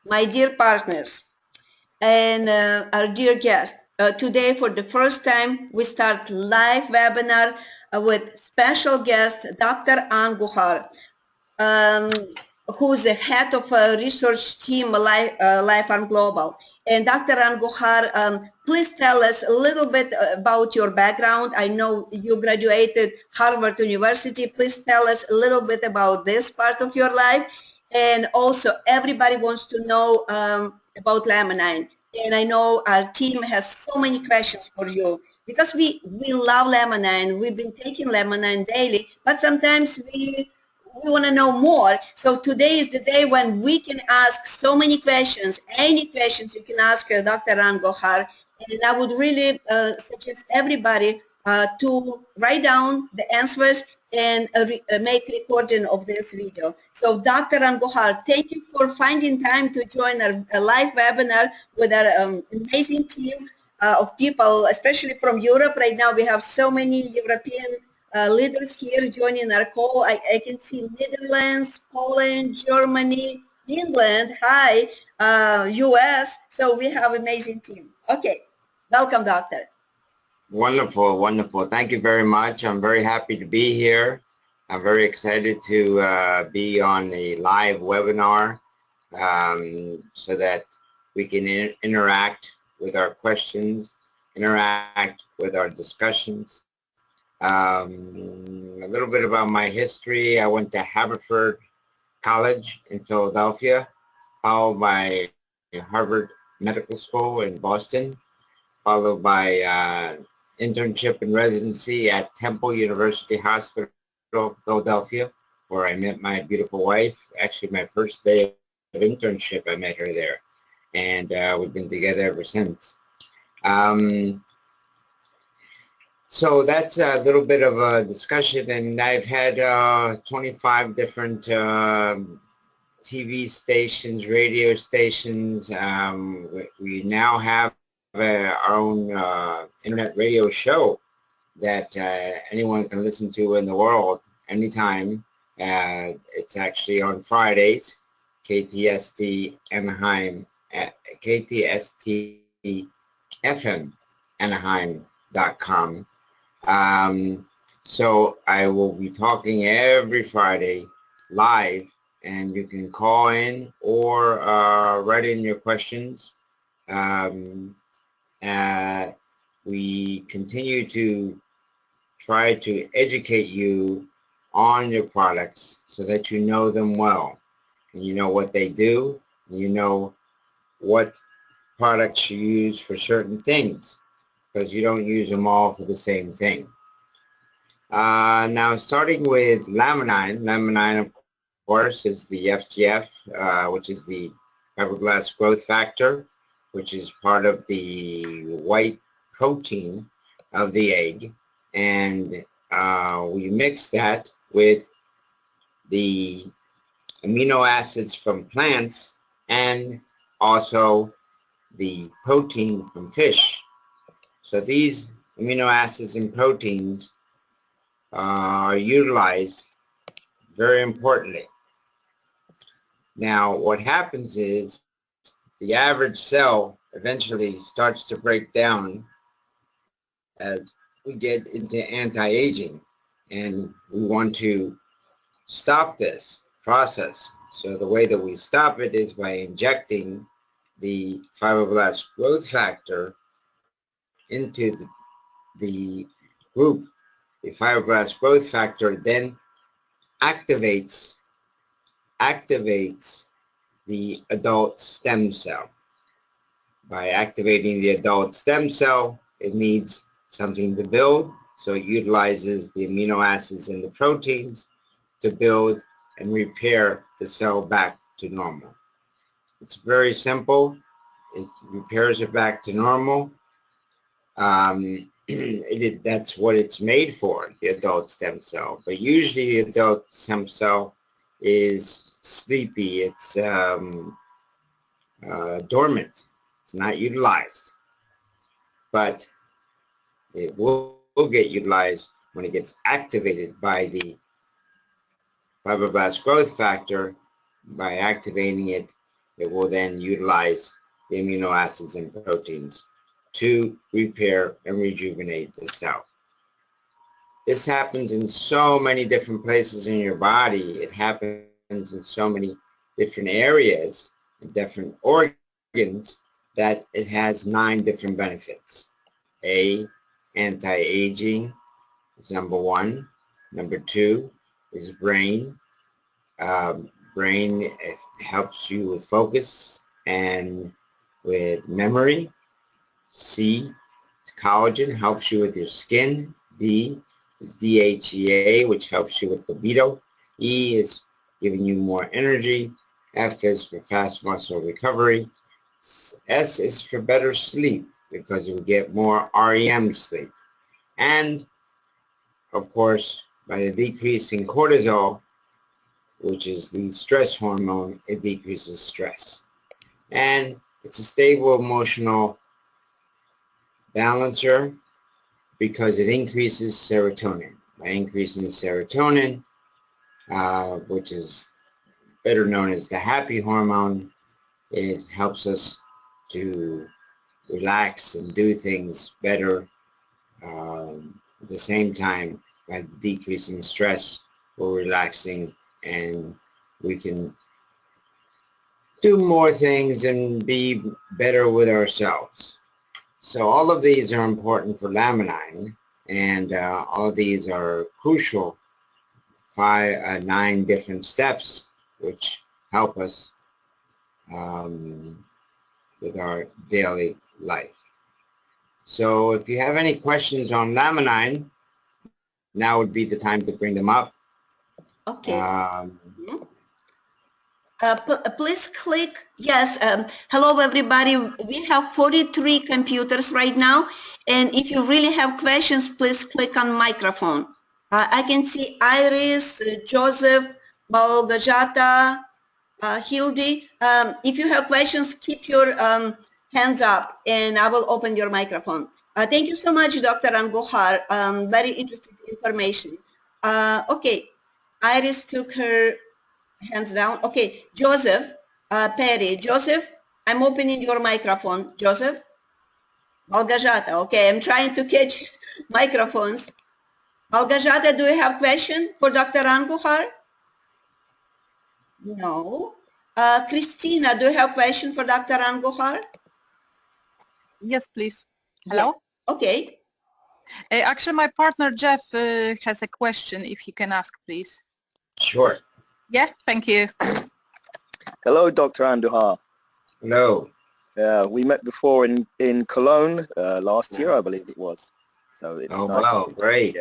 my dear partners, and our dear guest. Today, for the first time, we start live webinar with special guest, Dr. Ann Guhar, um, who's the head of a research team, Life Farm Global. And Dr. Ann Guhar, please tell us a little bit about your background. I know you graduated Harvard University. Please tell us a little bit about this part of your life. And also, everybody wants to know about Laminin. And I know our team has so many questions for you because we love Laminin. We've been taking Laminin daily, but sometimes we want to know more. So today is the day when we can ask so many questions. Any questions you can ask Dr. Ran Gohar. And I would really suggest everybody to write down the answers and make recording of this video. So Dr. Ran Gohar, thank you for finding time to join our live webinar with our amazing team of people, especially from Europe. Right now we have so many European leaders here joining our call. I can see Netherlands, Poland, Germany, England, hi, US. So we have amazing team. Okay, welcome, doctor. Wonderful, wonderful. Thank you very much. I'm very happy to be here. I'm very excited to be on the live webinar so that we can interact with our questions, interact with our discussions. A little bit about my history. I went to Haverford College in Philadelphia, followed by Harvard Medical School in Boston, followed by internship and residency at Temple University Hospital, Philadelphia, where I met my beautiful wife. Actually, my first day of internship, I met her there, and we've been together ever since. So that's a little bit of a discussion, and I've had 25 different TV stations, radio stations. We now have our own internet radio show that anyone can listen to in the world anytime. It's actually on Fridays, KTST Anaheim, KTST FM Anaheim.com. So I will be talking every Friday live, and you can call in or write in your questions. We continue to try to educate you on your products so that you know them well, and you know what they do, and you know what products you use for certain things, because you don't use them all for the same thing. Now, starting with Laminin. Laminin, of course, is the FGF, which is the fibroblastic growth factor, which is part of the white protein of the egg. And we mix that with the amino acids from plants and also the protein from fish. So these amino acids and proteins are utilized very importantly. Now, what happens is the average cell eventually starts to break down as we get into anti-aging, and we want to stop this process. So the way that we stop it is by injecting the fibroblast growth factor into the group. The fibroblast growth factor then activates the adult stem cell. By activating the adult stem cell, it needs something to build, so it utilizes the amino acids and the proteins to build and repair the cell back to normal. It's very simple. It repairs it back to normal. That's what it's made for, the adult stem cell. But usually the adult stem cell is sleepy. It's dormant. It's not utilized. But it will get utilized when it gets activated by the fibroblast growth factor, by activating it it will then utilize the amino acids and proteins to repair and rejuvenate the cell. This happens in so many different places in your body. It happens in so many different areas and different organs that it has 9 different benefits. Anti-aging is number 1. Number 2 is brain. Brain helps you with focus and with memory. C is collagen, helps you with your skin. D is DHEA, which helps you with libido. E is giving you more energy. F is for fast muscle recovery. S is for better sleep because you will get more REM sleep. And, of course, by the decrease in cortisol, which is the stress hormone, it decreases stress. And it's a stable emotional balancer because it increases serotonin. By increasing serotonin, which is better known as the happy hormone, it helps us to relax and do things better. At the same time, by decreasing stress, we're relaxing and we can do more things and be better with ourselves. So all of these are important for Laminine, and all of these are crucial. 9 different steps which help us with our daily life. So if you have any questions on Laminine, now would be the time to bring them up. Okay. Please click, yes, hello everybody. We have 43 computers right now, and if you really have questions, please click on microphone. I can see Iris, Joseph, Balgajata, Hildy. If you have questions, keep your hands up and I will open your microphone. Thank you so much, Dr. Anguhar. Very interesting information. Okay, Iris took her hands down. Okay, Joseph Perry. Joseph, I'm opening your microphone. Joseph? Balgajata. Okay, I'm trying to catch microphones. Balgajata, do you have question for Dr. Anguhar? No. Christina, do you have question for Dr. Anguhar? Yes, please. Hello? Yeah. Okay. Actually, my partner Jeff has a question, if he can ask, please. Sure. Yeah, thank you. Hello, Dr. Andujar. Hello. We met before in Cologne last year, I believe it was. So it's nice wow, great.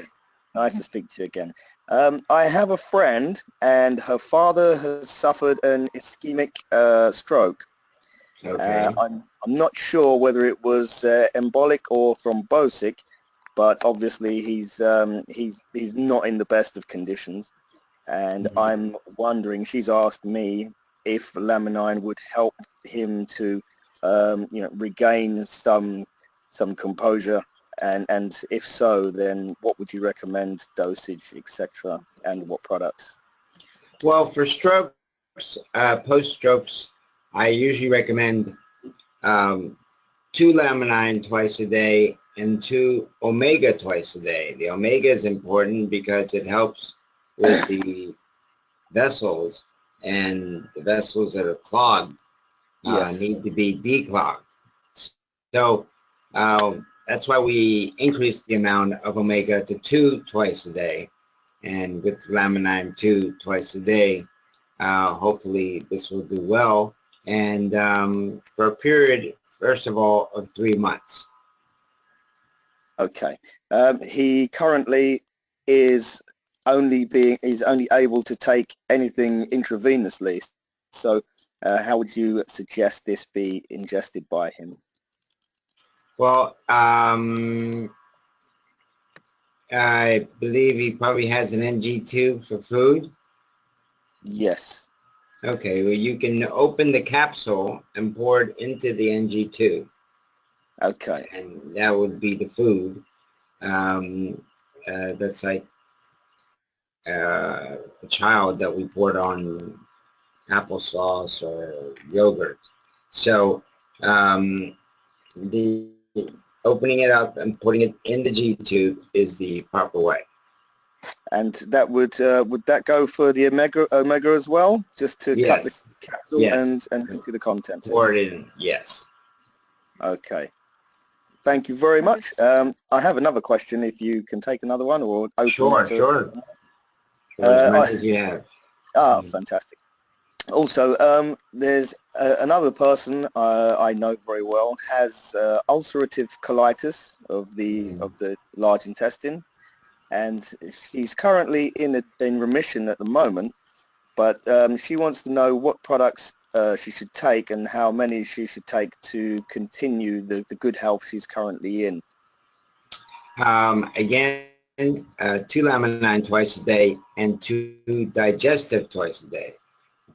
Nice to speak to you again. I have a friend, and her father has suffered an ischemic stroke. Okay. I'm not sure whether it was embolic or thrombotic, but obviously he's not in the best of conditions. And I'm wondering, she's asked me if Laminine would help him to, regain some composure, and if so, then what would you recommend, dosage, etc., and what products? Well, for strokes, post-strokes, I usually recommend 2 Laminine twice a day and 2 Omega twice a day. The Omega is important because it helps with the vessels, and the vessels that are clogged need to be declogged. So that's why we increase the amount of Omega to 2 twice a day, and with Laminine 2 twice a day, hopefully this will do well, and for a period, first of all, of 3 months. Okay. He currently is only able to take anything intravenously. So how would you suggest this be ingested by him? Well, I believe he probably has an NG tube for food. Yes. Okay, well, you can open the capsule and pour it into the NG tube. Okay. And that would be the food. That's like a child that we poured on applesauce or yogurt. So the opening it up and putting it in the G-tube is the proper way. And that would that go for the omega as well, just to cut the Yes. capsule Yes. and empty the contents? Pour it in. Yes. Okay. Thank you very much. I have another question. If you can take another one or open Sure. it to, Sure. As much as you have. Fantastic. Also, there's another person I know very well has ulcerative colitis of the large intestine, and she's currently in remission at the moment. But she wants to know what products she should take and how many she should take to continue the good health she's currently in. Again, 2 Laminine twice a day and 2 digestive twice a day.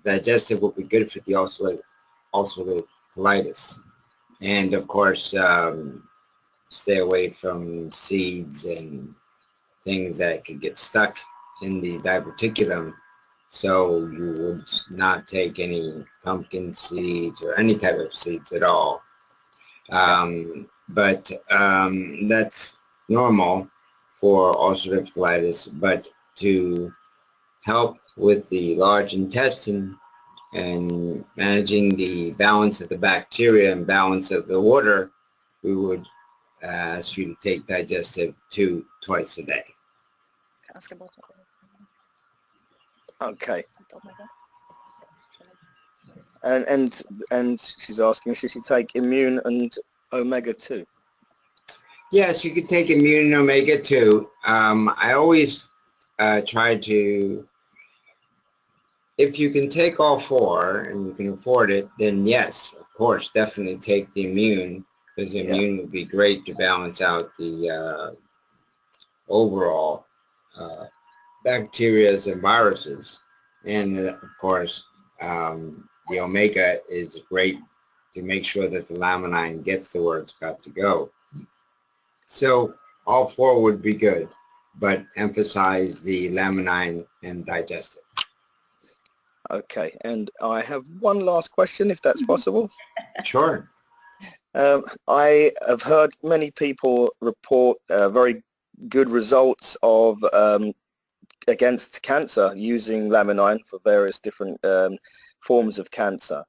Digestive will be good for the ulcerative colitis. And of course, stay away from seeds and things that could get stuck in the diverticulum. So you would not take any pumpkin seeds or any type of seeds at all. But that's normal for ulcerative colitis. But to help with the large intestine and managing the balance of the bacteria and balance of the water, we would ask you to take digestive 2 twice a day. Okay. And she's asking, should she take immune and omega 2? Yes, you could take immune and omega 2. I always try to, if you can take all 4 and you can afford it, then yes, of course, definitely take the immune, because the immune would be great to balance out the overall bacteria and viruses. And of course, the omega is great to make sure that the laminine gets to where it's got to go. So all 4 would be good, but emphasize the laminine and digestive. Okay, and I have one last question, if that's possible. Sure. I have heard many people report very good results of against cancer using laminine for various different forms of cancer.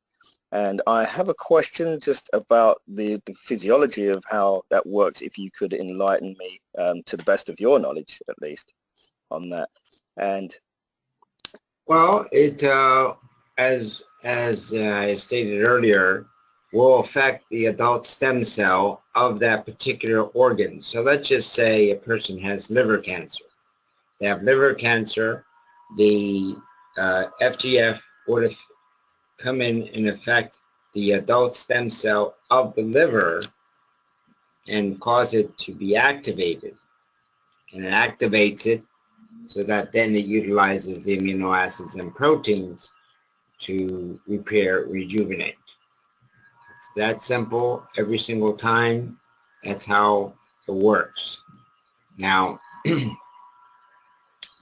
And I have a question just about the physiology of how that works, if you could enlighten me to the best of your knowledge, at least, on that. And well, it as I stated earlier, will affect the adult stem cell of that particular organ. So let's just say a person has liver cancer. They have liver cancer, the FGF would have come in and affect the adult stem cell of the liver and cause it to be activated. And it activates it so that then it utilizes the amino acids and proteins to repair, rejuvenate. It's that simple every single time. That's how it works. Now,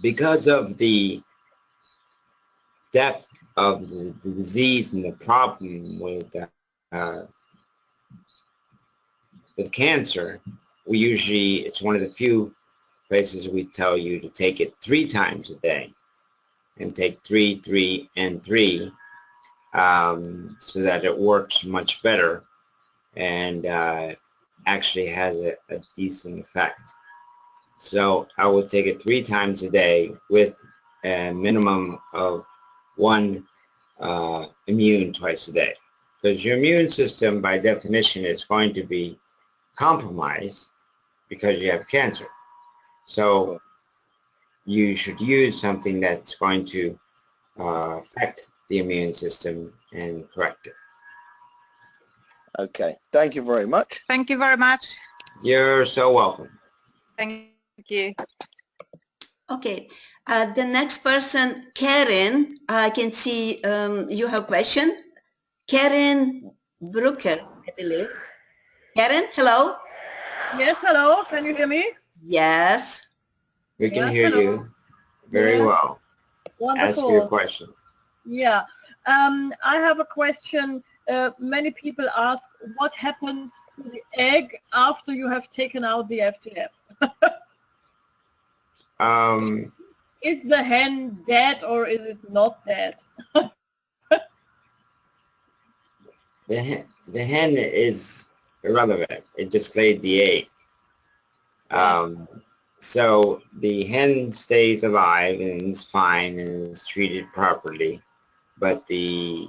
because of the depth of the disease and the problem with cancer, we usually, it's one of the few places we tell you to take it 3 times a day, and take 3, 3, and 3, so that it works much better and actually has a decent effect. So I would take it 3 times a day with a minimum of 1 immune twice a day, because your immune system by definition is going to be compromised because you have cancer. So you should use something that's going to affect the immune system and correct it. okay, thank you very much. Thank you very much. You're so welcome. Thank you. Okay, the next person, Karen, I can see you have a question. Karen Brooker, I believe. Karen, hello? Yes, hello. Can you hear me? Yes. We can Yes, hear hello. you very Yes. well. Wonderful. Ask your question. Yeah. I have a question. Many people ask, what happens to the egg after you have taken out the FGF? Is the hen dead or is it not dead? The hen is irrelevant. It just laid the egg. So the hen stays alive and is fine and is treated properly, but the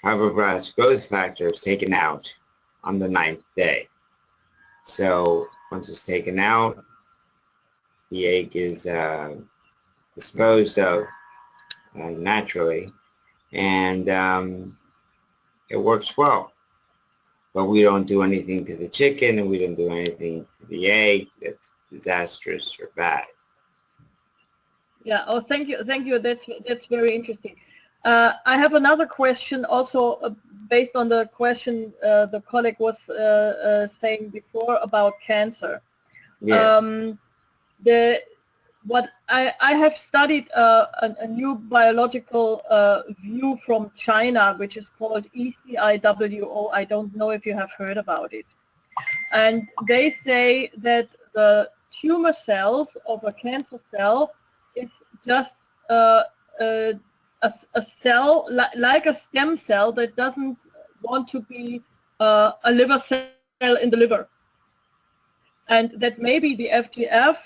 fibroblast growth factor is taken out on the 9th day. So once it's taken out, the egg is disposed of naturally, and it works well. But we don't do anything to the chicken, and we don't do anything to the egg that's disastrous or bad. Yeah. Oh, thank you. Thank you. That's very interesting. I have another question also based on the question the colleague was saying before about cancer. Yes. What I have studied a new biological view from China, which is called ECIWO. I don't know if you have heard about it. And they say that the tumor cells of a cancer cell is just a cell, like a stem cell that doesn't want to be a liver cell in the liver. And that maybe the FGF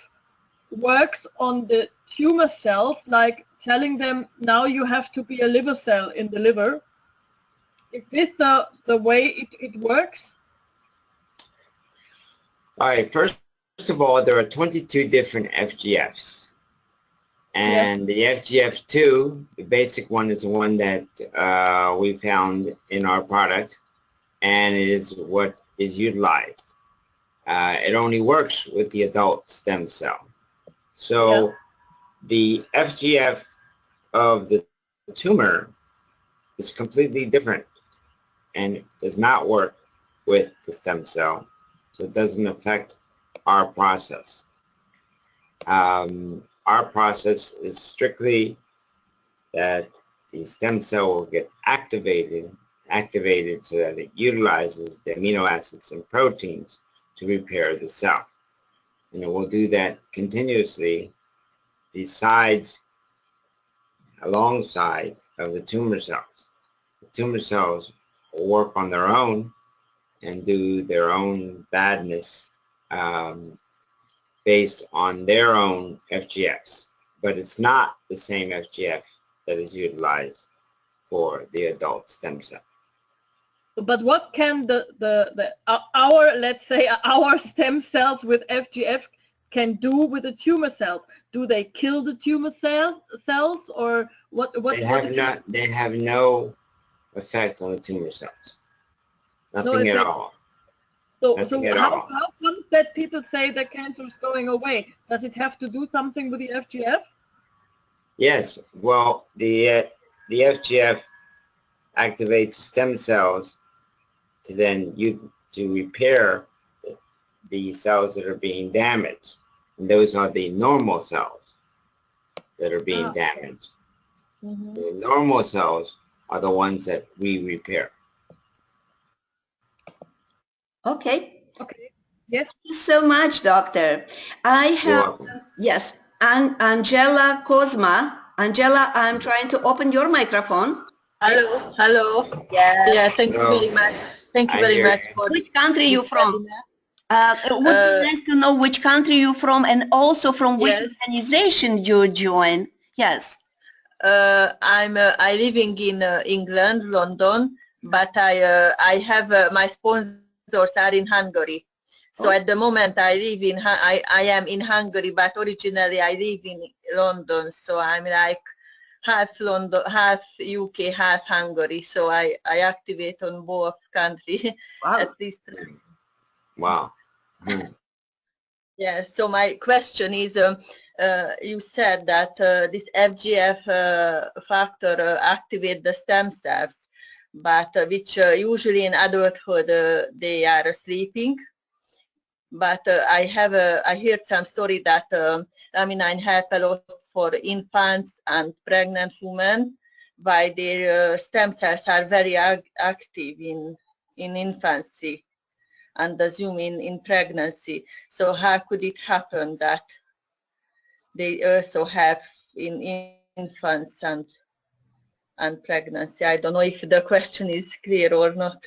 works on the tumor cells, like telling them, now you have to be a liver cell in the liver. Is this the way it works? All right. First of all, there are 22 different FGFs. And the FGF2, the basic one, is the one that we found in our product and is what is utilized. It only works with the adult stem cell. So the FGF of the tumor is completely different and does not work with the stem cell. So it doesn't affect our process. Our process is strictly that the stem cell will get activated so that it utilizes the amino acids and proteins to repair the cell. And it will do that continuously alongside of the tumor cells. The tumor cells will work on their own and do their own badness based on their own FGFs. But it's not the same FGF that is utilized for the adult stem cell. But what can let's say our stem cells with FGF can do with the tumor cells? Do they kill the tumor cells or what? They have no effect on the tumor cells. Nothing at all. So how comes that people say that cancer is going away? Does it have to do something with the FGF? Yes. Well, the FGF activates stem cells to repair the cells that are being damaged. And those are the normal cells that are being damaged. Mm-hmm. The normal cells are the ones that we repair. Okay. Okay. Yes. Thank you so much, doctor. I have, yes, Angela Kozma. Angela, I'm trying to open your microphone. Hello, hello. Yes. Yeah, thank you very much. Thank you very much. Which country you from? It would be nice to know which country you're from and also from which organization you join. Yes. I'm living in England, London, but I have my sponsors are in Hungary. So at the moment I am in Hungary, but originally I live in London. So I'm like half London, half UK, half Hungary. So I activate on both countries at this time. Wow. Yeah, so my question is, you said that this FGF factor activate the stem cells, but which usually in adulthood they are sleeping. But I heard some story that laminine help a lot for infants and pregnant women, why their stem cells are very active in infancy and assume in pregnancy. So how could it happen that they also have in infants and pregnancy? I don't know if the question is clear or not.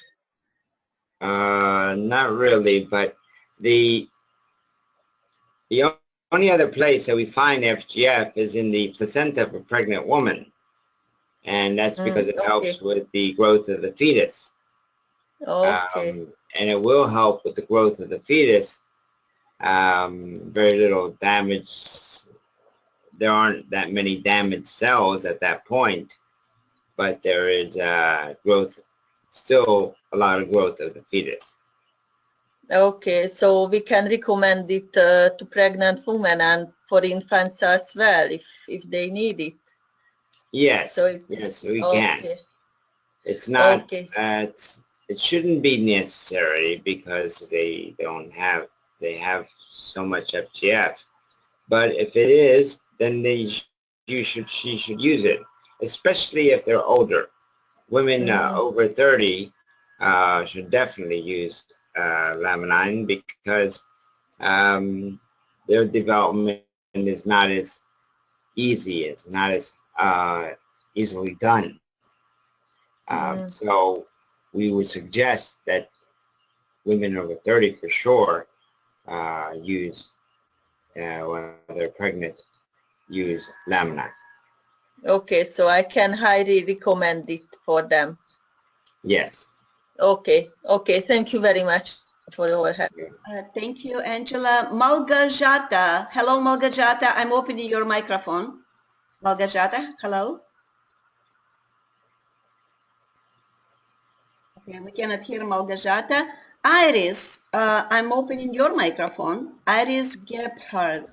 Not really, but the only other place that we find FGF is in the placenta of a pregnant woman, and that's because it helps with the growth of the fetus. Okay. And it will help with the growth of the fetus. Very little damage. There aren't that many damaged cells at that point, but there is growth, still a lot of growth of the fetus. Okay, so we can recommend it to pregnant women and for infants as well if they need it. Yes, So yes, we can. Okay. It's not. Okay. It shouldn't be necessary because they have so much FGF. But if it is, then she should use it, especially if they're older. Women over 30 should definitely use Laminine because their development is not as easy. It's not as easily done. So we would suggest that women over 30 for sure use, when they're pregnant, use Laminine. Okay, so I can highly recommend it for them. Yes. Okay, okay, thank you very much for your help. Thank you, Angela. Malgorzata. Hello, Malgorzata. I'm opening your microphone. Malgorzata, hello. Okay, we cannot hear Malgorzata. Iris, I'm opening your microphone. Iris Gebhardt.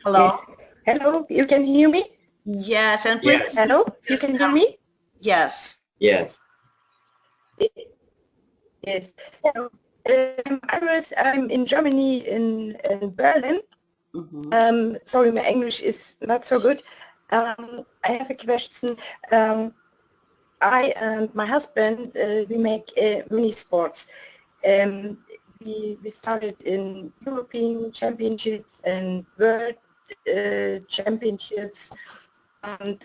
Hello. Yes. Hello, you can hear me? Yes, and please. Yes. Hello, you can hear me? Yes. Yes. Yes. Hello. I'm in Germany, in Berlin. Sorry, my English is not so good. I have a question. I and my husband, we make mini sports. We started in European Championships and World Championships, and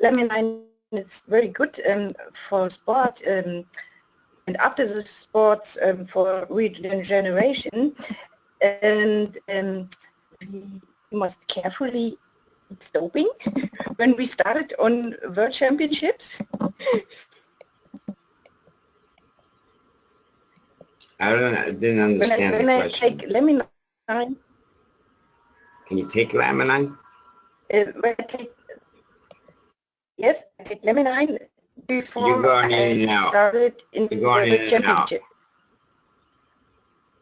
Laminine is very good for sport, and after the sports for regeneration, and we must carefully eat doping when we started on World Championships. I didn't understand when the I question. take Laminine. Can you take Laminine? When I take, yes, I take Laminine before You're going in and I out. started in You're going the in and out. championship.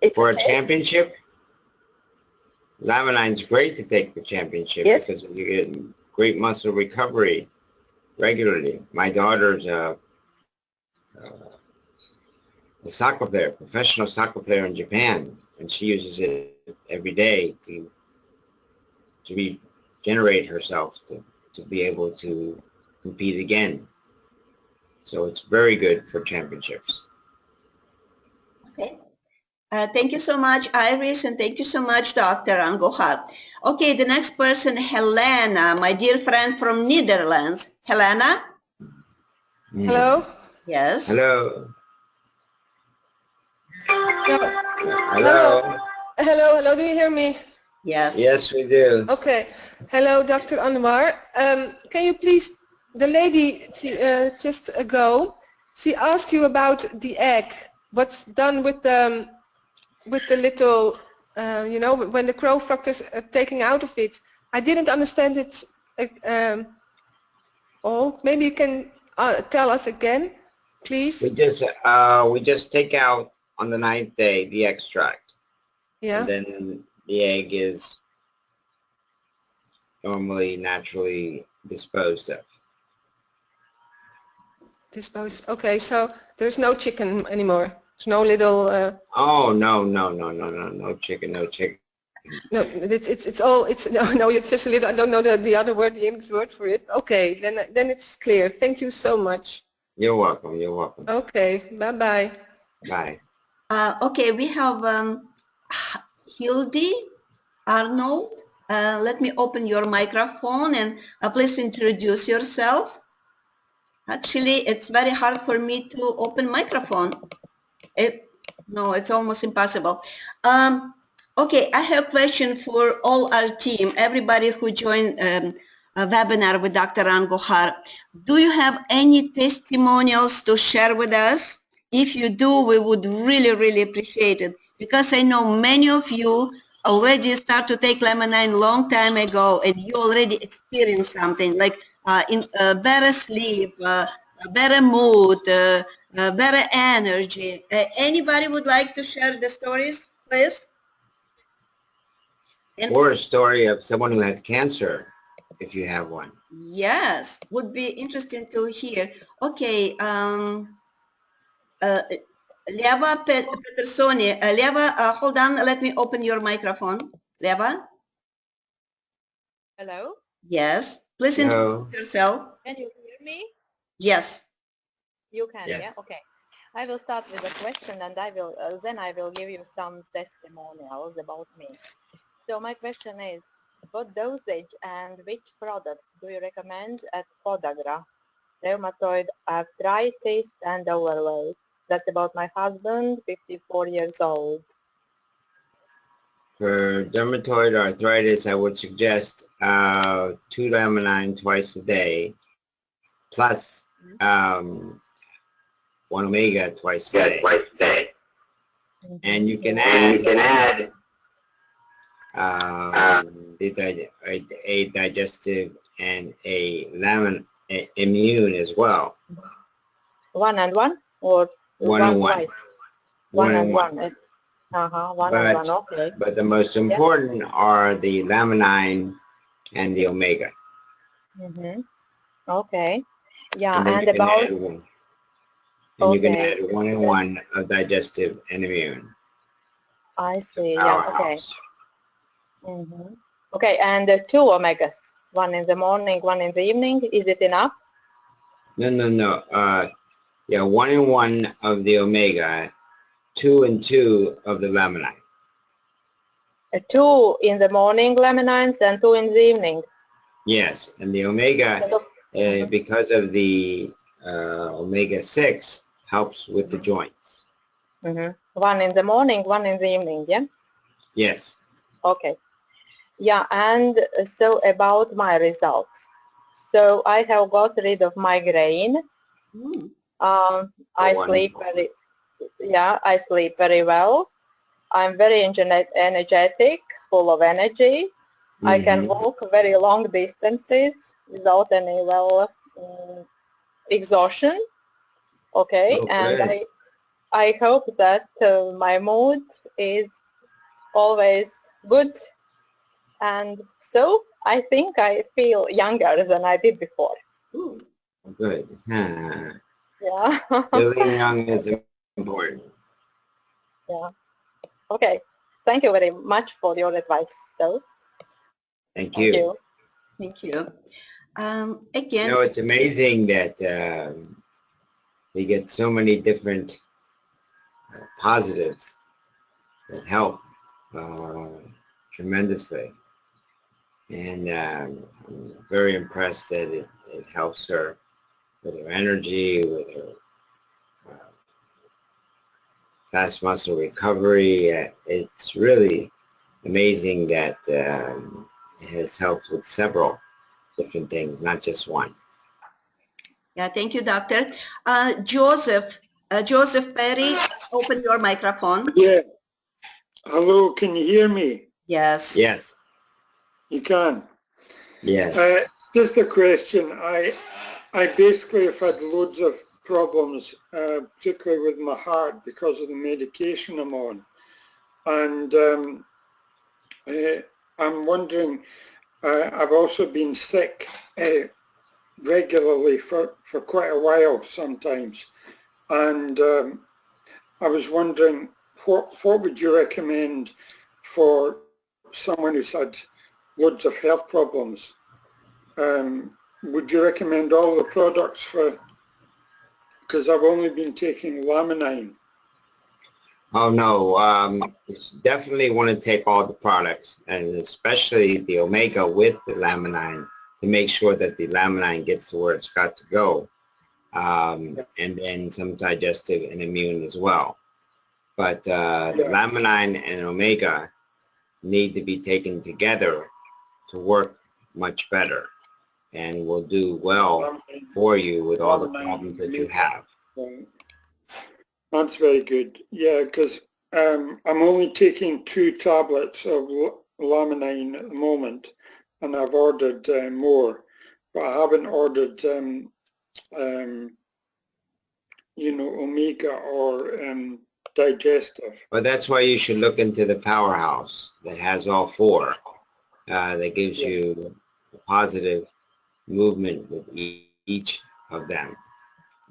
It's For a okay? championship, Laminine's great to take for championship Yes. because you get great muscle recovery regularly. My daughter's a soccer player, professional soccer player in Japan, and she uses it every day to regenerate herself to be able to compete again. So it's very good for championships. Okay. Thank you so much, Iris, and thank you so much, Dr. Angohar. Okay, the next person, Helena, my dear friend from Netherlands. Helena? Hello? Yes. Hello. Hello. Hello, do you hear me? Yes. Yes, we do. Okay. Hello, Dr. Anwar. Can you please, the lady just ago, she asked you about the egg. What's done with the little, you know, when the crow frog is taking out of it? I didn't understand it all. Maybe you can tell us again, please. We just take out on the 9th day the extract. Yeah. And then the egg is normally naturally disposed of. Disposed. Okay, so there's no chicken anymore. There's no little. Oh no chicken, no chicken. No, it's just a little. I don't know the other word, the English word for it. Okay, then it's clear. Thank you so much. You're welcome. You're welcome. Okay, bye bye. Bye. Okay, we have Hildy Arnold. Let me open your microphone and please introduce yourself. Actually, it's very hard for me to open microphone. No, it's almost impossible. Okay, I have a question for all our team, everybody who joined a webinar with Dr. Anguhar. Do you have any testimonials to share with us? If you do, we would really, really appreciate it, because I know many of you already start to take Lemonine long time ago, and you already experienced something like in better sleep, better mood, better energy. Anybody would like to share the stories, please? Or a story of someone who had cancer, if you have one. Yes, would be interesting to hear. Okay, Leva Petersoni. Leva, hold on, let me open your microphone. Leva? Hello? Yes, please introduce yourself. Can you hear me? Yes. You can, Yes. yeah? Okay. I will start with a question, and then I will give you some testimonials about me. So my question is, what dosage and which products do you recommend at Podagra? Rheumatoid arthritis and overweight. That's about my husband, 54 years old. For dermatoid arthritis, I would suggest 2 Lemonine twice a day, plus 1 Omega twice a day. And you can add a digestive and a immune as well. 1 and 1 or 1 and 1. twice? 1 and 1. One and 1, okay. But the most important are the Lemonine and the Omega. Okay. Yeah, And and about... You can add 1 and 1 of digestive and immune. I see, yeah, okay. Okay, and 2 Omegas, 1 in the morning, 1 in the evening, is it enough? No. Yeah, 1 and 1 of the Omega, 2 and 2 of the Lemonine. 2 in the morning Lemonines and 2 in the evening? Yes, and the Omega, because of the Omega-6, helps with the joints. 1 in the morning, 1 in the evening, yeah? Yes. Okay. Yeah, and so about my results. So I have got rid of migraine. I sleep very well. I'm very energetic, full of energy. I can walk very long distances without any exhaustion. Okay, and I hope that my mood is always good, and so I think I feel younger than I did before. Good. Yeah. Feeling young is important. Yeah. Okay. Thank you very much for your advice. So. Thank you. Thank you. Again. You know, it's amazing that we get so many different positives that help tremendously. And I'm very impressed that it helps her with her energy, with her fast muscle recovery. It's really amazing that it has helped with several different things, not just one. Yeah, thank you, Doctor. Joseph Perry, open your microphone. Yeah. Hello, can you hear me? Yes. Yes. You can? Yes. Just a question. I basically have had loads of problems, particularly with my heart because of the medication I'm on. And I'm wondering, I've also been sick regularly for quite a while sometimes. And I was wondering, what would you recommend for someone who's had loads of health problems. Would you recommend all the products for, because I've only been taking Laminine. Oh no, you definitely want to take all the products, and especially the Omega with the Laminine, to make sure that the Laminine gets to where it's got to go, and then some digestive and immune as well. But the Laminine and Omega need to be taken together to work much better, and will do well for you with all the problems that you have. That's very good. Yeah, because I'm only taking 2 tablets of Laminine at the moment, and I've ordered more, but I haven't ordered, you know, Omega or digestive. But that's why you should look into the Powerhouse that has all 4. That gives you a positive movement with each of them,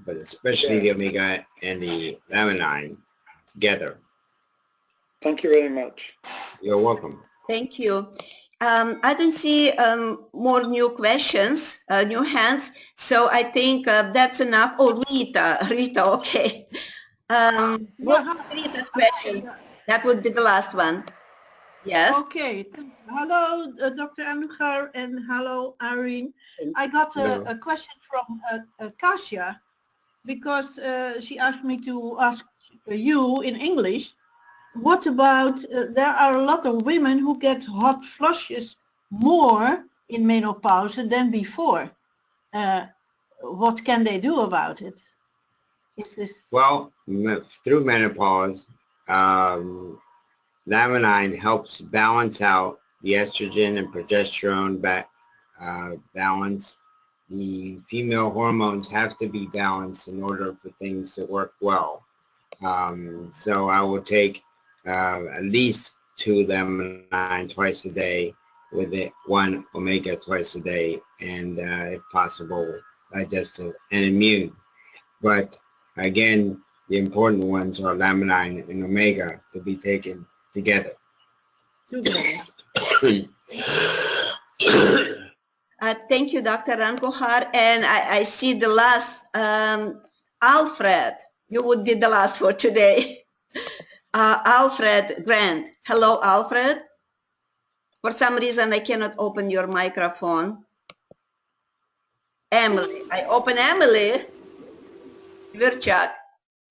but especially the Omega and the Laminine together. Thank you very much. You're welcome. Thank you. I don't see more new questions, new hands, so I think that's enough. Oh, Rita, okay. What Rita's question? That would be the last one. Yes. Okay. Hello, Dr. Andujar, and hello, Irene. I got a question from Kasia, because she asked me to ask you in English. What about, there are a lot of women who get hot flushes more in menopause than before. What can they do about it? Is this... Well, through menopause, Laminine helps balance out the estrogen and progesterone balance. The female hormones have to be balanced in order for things to work well. So I will take at least 2 Laminine twice a day, with it 1 Omega twice a day, and if possible, digestive and immune. But again, the important ones are Laminine and Omega to be taken together. Thank you, Dr. Andujar. And I see the last, Alfred. You would be the last for today. Alfred Grant. Hello, Alfred. For some reason, I cannot open your microphone. Emily. I open Emily. Virchak.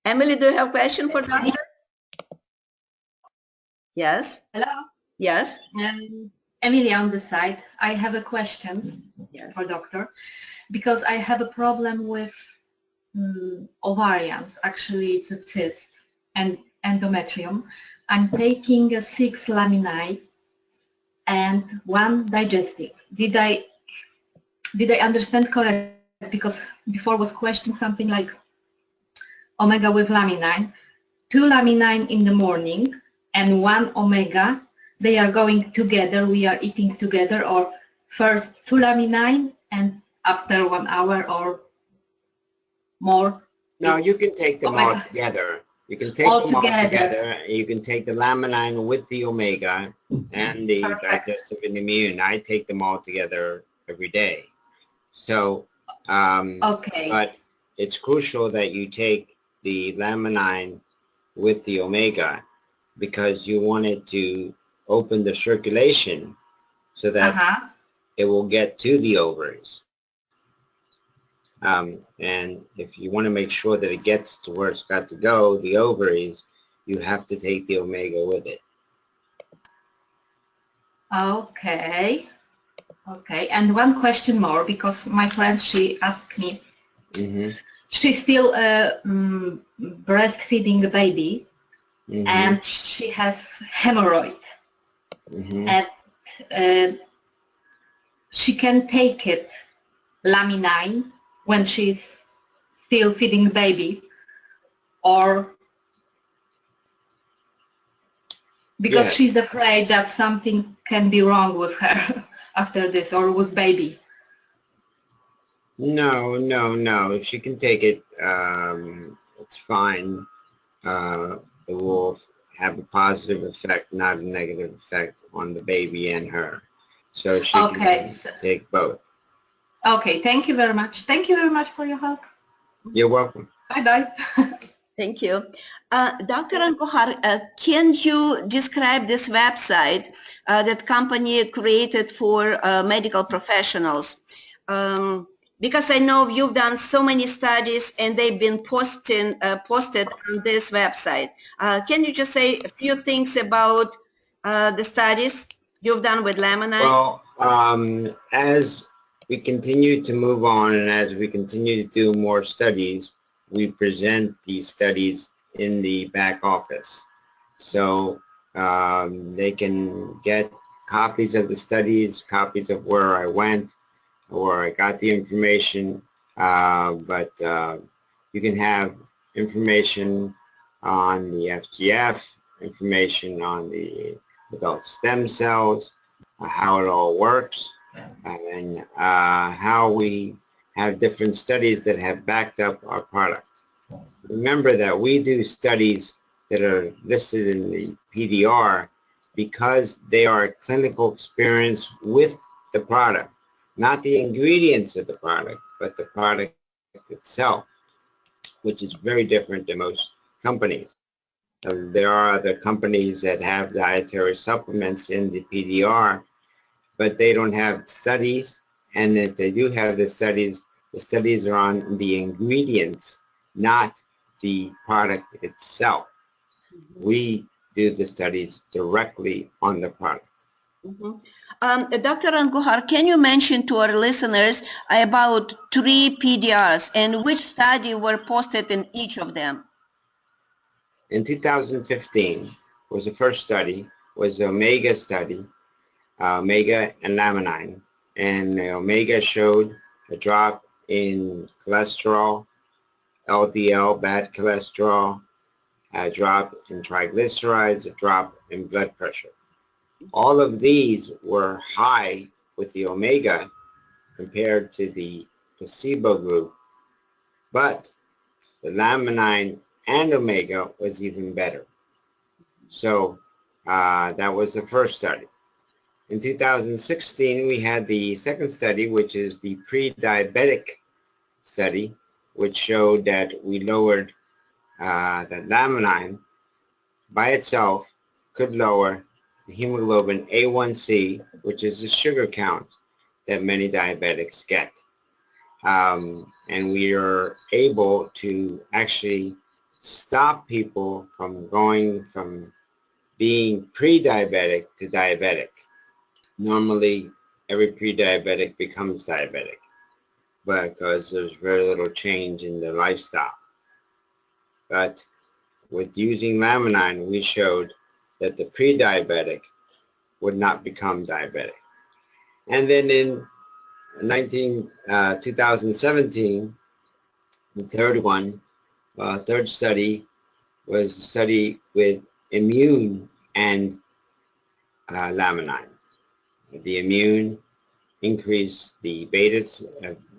Emily, do you have a question for Doctor? Yes. Hello. Yes. Emily on the side. I have a question for doctor, because I have a problem with ovarians. Actually, it's a cyst and endometrium. I'm taking 6 Laminine and 1 digestive. Did I understand correctly? Because before was question something like Omega with Laminine, 2 Laminine in the morning and 1 Omega. They are going together. We are eating together, or first 2 Laminine and after 1 hour or more. No, you can take them all together. You can take them all together. You can take the Laminine with the Omega and the digestive and immune. I take them all together every day. So, but it's crucial that you take the Laminine with the Omega, because you want it to open the circulation so that it will get to the ovaries. And if you want to make sure that it gets to where it's got to go, the ovaries, you have to take the Omega with it. Okay. Okay. And 1 question more, because my friend, she asked me, she's still breastfeeding the baby, and she has hemorrhoid. And she can take it, Laminine, when she's still feeding the baby, or because she's afraid that something can be wrong with her after this, or with baby. No, no, no. If she can take it, it's fine. It will have a positive effect, not a negative effect on the baby and her. So she can take both. Okay, thank you very much. Thank you very much for your help. You're welcome. Bye-bye. Thank you. Dr. Anguhar, can you describe this website that company created for medical professionals? Because I know you've done so many studies and they've been posted on this website. Can you just say a few things about the studies you've done with Laminin? Well, as we continue to move on and as we continue to do more studies, we present these studies in the back office. So they can get copies of the studies, copies of where I went, or I got the information, but you can have information on the FGF, information on the adult stem cells, how it all works, and how we have different studies that have backed up our product. Remember that we do studies that are listed in the PDR because they are clinical experience with the product. Not the ingredients of the product, but the product itself, which is very different than most companies. There are other companies that have dietary supplements in the PDR, but they don't have studies, and if they do have the studies are on the ingredients, not the product itself. We do the studies directly on the product. Dr. Anguhar, can you mention to our listeners about 3 PDRs and which study were posted in each of them? In 2015 was the first study, was the Omega study, Omega and Laminin. And the Omega showed a drop in cholesterol, LDL, bad cholesterol, a drop in triglycerides, a drop in blood pressure. All of these were high with the Omega compared to the placebo group, but the Laminin and Omega was even better. So that was the first study. In 2016, we had the second study, which is the pre-diabetic study, which showed that we lowered that Laminin by itself could lower the hemoglobin A1C, which is the sugar count that many diabetics get. And we are able to actually stop people from going from being pre-diabetic to diabetic. Normally, every pre-diabetic becomes diabetic, but because there's very little change in the lifestyle. But with using Laminin, we showed that the pre-diabetic would not become diabetic. And then in 2017, the third study was a study with immune and Laminin. The immune increased the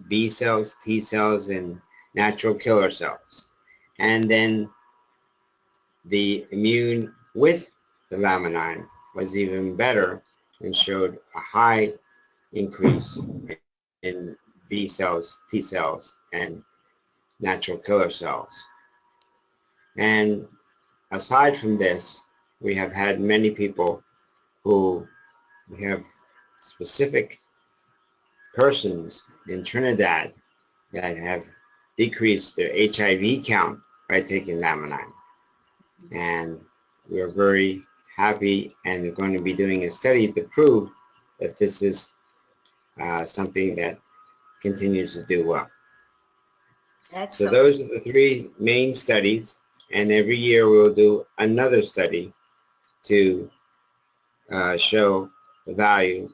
B cells, T cells, and natural killer cells. And then the immune with the Laminin was even better and showed a high increase in B cells, T cells, and natural killer cells. And aside from this, we have had many people who have specific persons in Trinidad that have decreased their HIV count by taking Laminin. And we are very happy and we're going to be doing a study to prove that this is something that continues to do well. Excellent. So those are the 3 main studies, and every year we'll do another study to show the value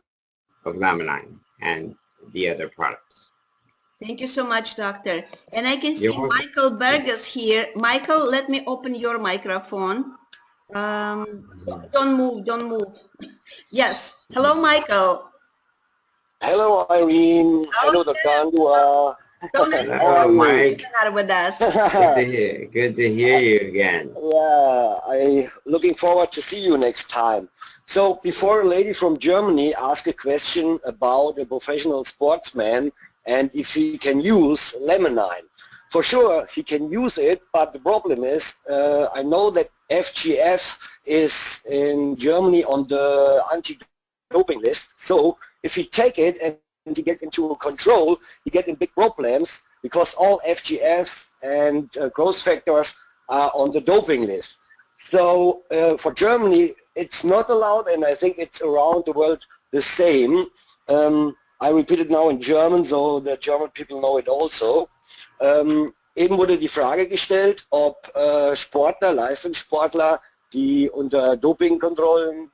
of Laminin and the other products. Thank you so much, Doctor. And I can see Michael Burgess here. Michael, let me open your microphone. Don't move, don't move. Yes. Hello, Michael. Hello, Irene. Hello, Dr. Anguhar. So nice to Hello, Mike. have with us. Good to hear you again. Yeah, I looking forward to see you next time. So before a lady from Germany asked a question about a professional sportsman and if he can use Lemonine. For sure he can use it, but the problem is I know that FGF is in Germany on the anti-doping list. So if he take it and he get into control, he get in big problems because all FGFs and growth factors are on the doping list. So for Germany, it's not allowed, and I think it's around the world the same. I repeat it now in German, so the German people know it also. Eben wurde die Frage gestellt, ob Sportler, Leistungssportler, die unter Dopingkontrollen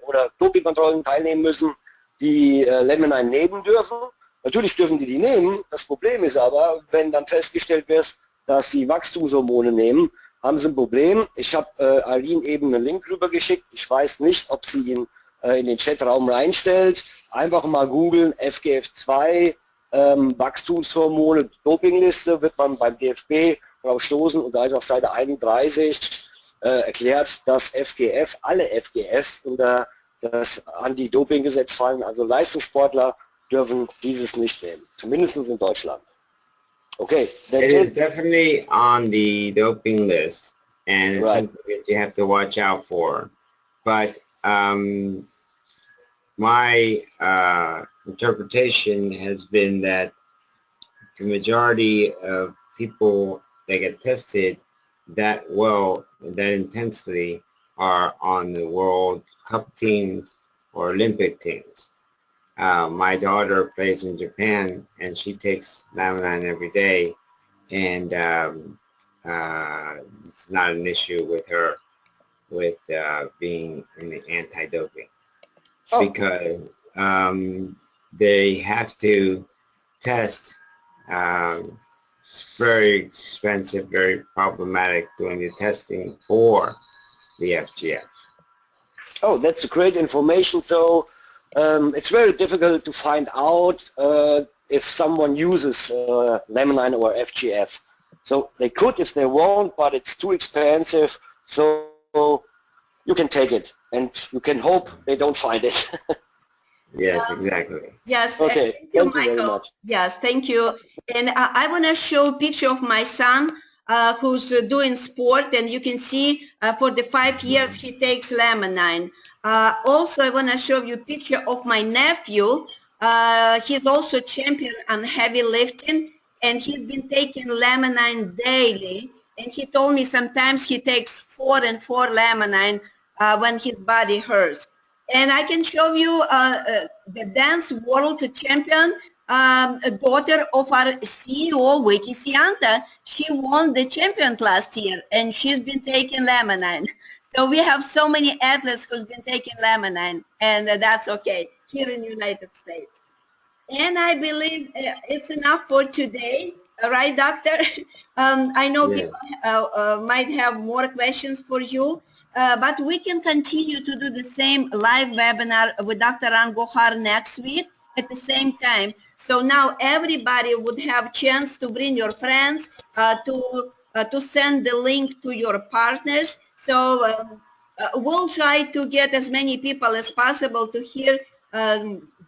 oder Dopingkontrollen teilnehmen müssen, die Lemonine nehmen dürfen. Natürlich dürfen die nehmen. Das Problem ist aber, wenn dann festgestellt wird, dass sie Wachstumshormone nehmen, haben sie ein Problem. Ich habe Aline eben einen Link rüber geschickt. Ich weiß nicht, ob sie ihn in den Chatraum reinstellt. Einfach mal googeln, FGF2, Wachstumshormone, Dopingliste, wird man beim DFB drauf stoßen und da ist auf Seite 31 erklärt, dass FGF, alle FGFs unter das Anti-Doping-Gesetz fallen. Also Leistungssportler dürfen dieses nicht nehmen, zumindest in Deutschland. Okay, it is definitely on the doping list, and it's something that you have to watch out for. But my interpretation has been that the majority of people that get tested that well, that intensely, are on the World Cup teams or Olympic teams. My daughter plays in Japan, and she takes Lemonine every day, and it's not an issue with her with being in the anti-doping because they have to test. It's very expensive, very problematic doing the testing for the FGF. Oh, that's great information. So it's very difficult to find out if someone uses Lemonine or FGF. So they could if they want, but it's too expensive. So you can take it, and you can hope they don't find it. Yes, exactly. Yes. Okay. Thank you, Thank you very Michael. much. Yes, thank you. And I want to show a picture of my son who's doing sport, and you can see for the 5 years he takes Lemonine. Also, I want to show you a picture of my nephew. He's also champion on heavy lifting, and he's been taking Lemonine daily. And he told me sometimes he takes 4 Lemonine when his body hurts. And I can show you the dance world champion, a daughter of our CEO, Vicky Sianta. She won the champion last year, and she's been taking Lemonine. So we have so many athletes who's been taking Lemonine, and that's okay here in the United States. And I believe it's enough for today, right, Doctor? I know people might have more questions for you. But we can continue to do the same live webinar with Dr. Angohar next week at the same time. So now everybody would have chance to bring your friends, to send the link to your partners. So we'll try to get as many people as possible to hear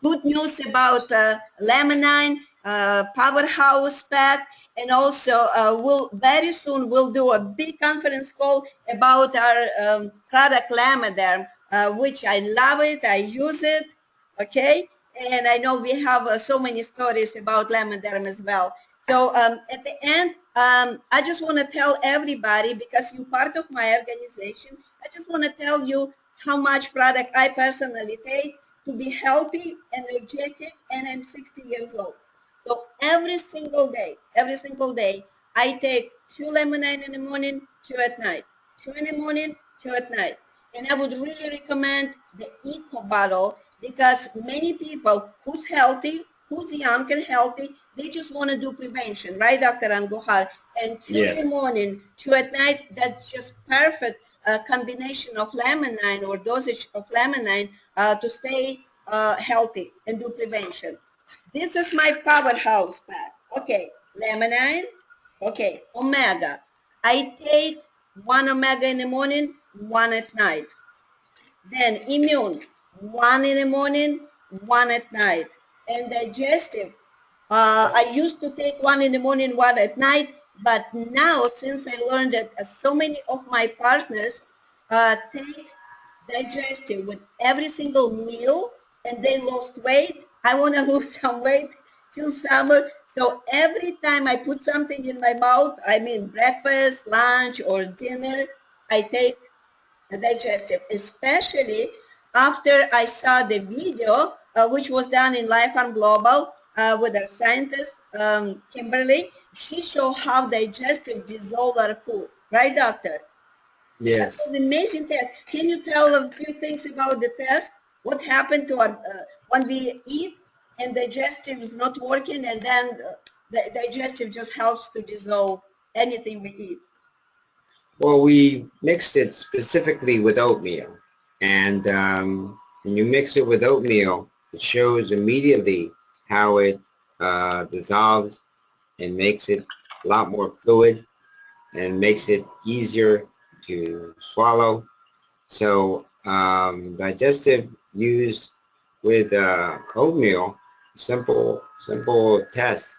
good news about Lemonine, Powerhouse Pack, and also very soon we'll do a big conference call about our product Lamaderm, which I love it, I use it, okay? And I know we have so many stories about Lamaderm as well. So at the end, I just want to tell everybody, because you're part of my organization, I just want to tell you how much product I personally take to be healthy, energetic, and I'm 60 years old. So every single day, I take 2 Lemonine in the morning, 2 at night. 2 in the morning, 2 at night. And I would really recommend the Eco bottle, because many people who's healthy, who's young and healthy, they just want to do prevention, right, Dr. Angohar? And 2 in the morning, 2 at night, that's just perfect combination of Lemonine or dosage of Lemonine to stay healthy and do prevention. This is my Powerhouse Pack. Okay, Lemonine. Okay, Omega. I take 1 Omega in the morning, 1 at night. Then Immune, 1 in the morning, 1 at night. And Digestive, I used to take 1 in the morning, 1 at night, but now since I learned that so many of my partners take Digestive with every single meal and they lost weight, I want to lose some weight till summer. So every time I put something in my mouth, I mean breakfast, lunch, or dinner, I take a Digestive, especially after I saw the video, which was done in Life Farm Global with our scientist, Kimberly. She showed how Digestive dissolve our food. Right, doctor? Yes. That's an amazing test. Can you tell a few things about the test? What happened to our, when we eat and Digestive is not working, and then the Digestive just helps to dissolve anything we eat? Well, we mixed it specifically with oatmeal. And when you mix it with oatmeal, it shows immediately how it dissolves and makes it a lot more fluid and makes it easier to swallow. So Digestive used with oatmeal, simple test.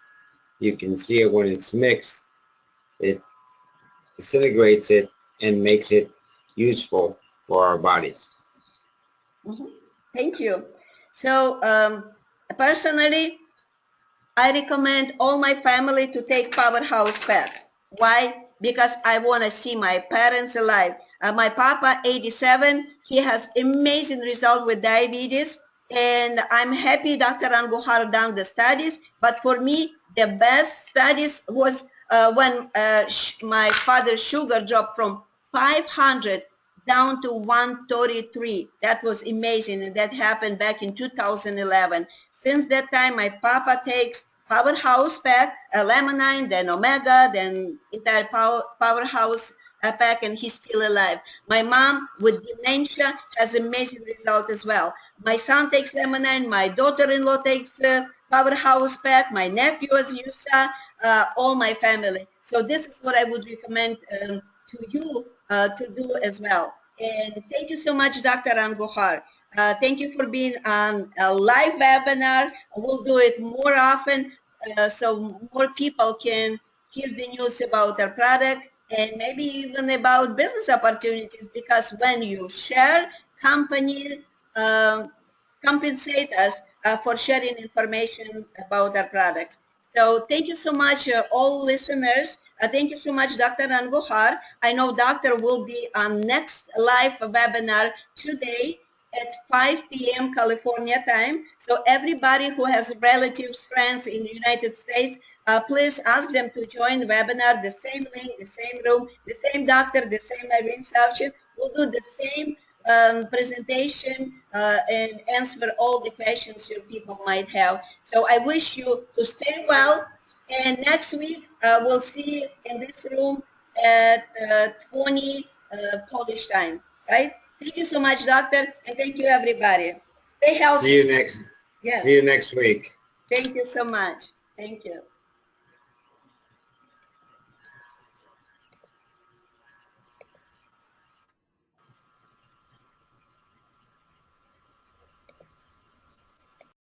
You can see it when it's mixed. It disintegrates it and makes it useful for our bodies. Mm-hmm. Thank you. So personally, I recommend all my family to take Powerhouse Pack. Why? Because I want to see my parents alive. My papa, 87, he has amazing result with diabetes, and I'm happy Dr. Anguhar done the studies, but for me, the best studies was when my father's sugar dropped from 500 down to 133. That was amazing, and that happened back in 2011. Since that time, my papa takes Powerhouse Pack, Lemonine, then Omega, then entire Powerhouse Pack, and he's still alive. My mom with dementia has amazing result as well. My son takes Lemonine, my daughter-in-law takes Powerhouse Pack, my nephew, as you saw, all my family. So this is what I would recommend to you to do as well. And thank you so much, Dr. Anguhar. Thank you for being on a live webinar. We'll do it more often so more people can hear the news about our product and maybe even about business opportunities, because when you share, company compensate us for sharing information about our products. So thank you so much, all listeners. Thank you so much, Dr. Anguhar. I know Doctor will be on next live webinar today at 5 p.m. California time. So everybody who has relatives, friends in the United States, please ask them to join the webinar, the same link, the same room, the same doctor, the same Irene Savchin. We'll do the same presentation and answer all the questions your people might have. So I wish you to stay well. And next week, we'll see you in this room at 20 Polish time, right? Thank you so much, doctor, and thank you, everybody. Stay healthy. See you next. Yes. See you next week. Thank you so much. Thank you.